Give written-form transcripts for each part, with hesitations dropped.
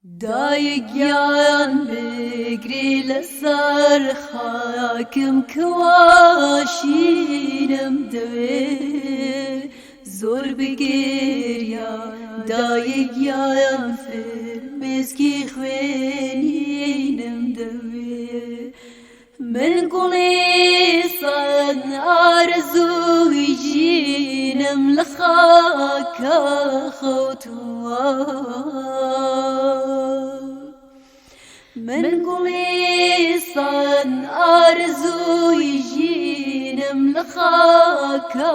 دایگیان بگری لسر خاکم کواشینم دوی زور بگریا دایگیان فرمزکی خوینینم دوی من قلیسان آرزوی جینم لخاکا من قلیسان آرزوی جینم لخاکا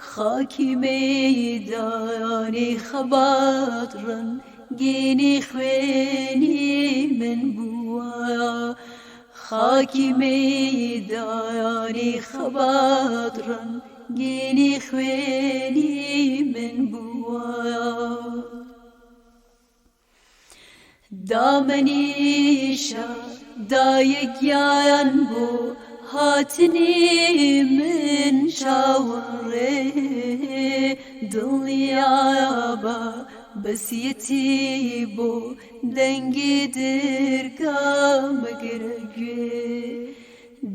خاکی میدانی خباترن گینی خوینی من بوا خاکی میدانی خباترن گینی خوینی من بوا دامنیشا دایگیان بو هاتنی من شاوره دنیا با بسیتی بو دنگی درگام گرگی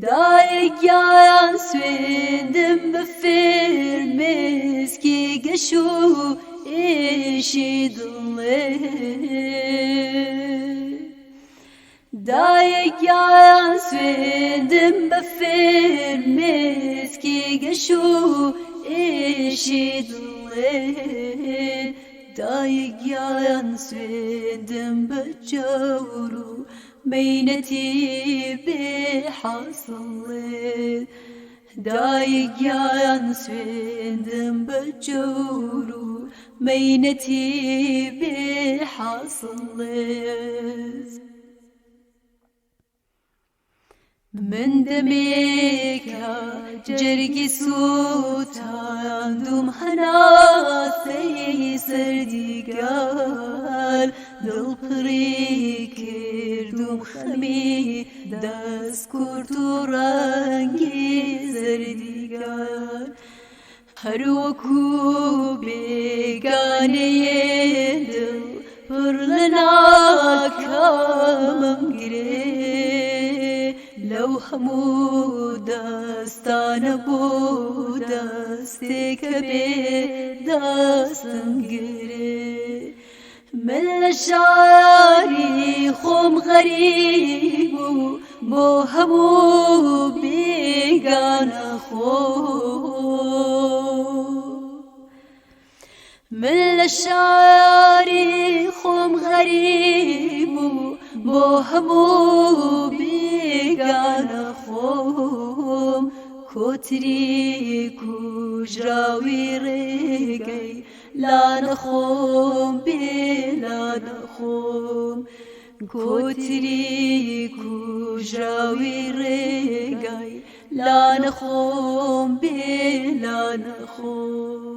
دایگیان سویندم بفرمز کی گشو ایشی دله دایگیان سویندم بفرمز کی گشو ایشی دله دایگیان سویندم بجورو مینتی بحاصله دایگیان سویندم بجورو مینتی بحاصله من دميكا جرقي سوتان دوم هناسي سردي قال دل بريكر دوم خمي داس كورتو رانجي زردي قال هروكو بيغاني يدل برلنا كامم قري لو همو داستان بو داستك بي داستن گره من شعری خوم غریب بو همو بیگانه خو من شعری خوم غریب بو همو بیگانه خوم کتری کجراوی رگی لان خوم بلان خوم کتری کجراوی رگی لان خوم بلان خوم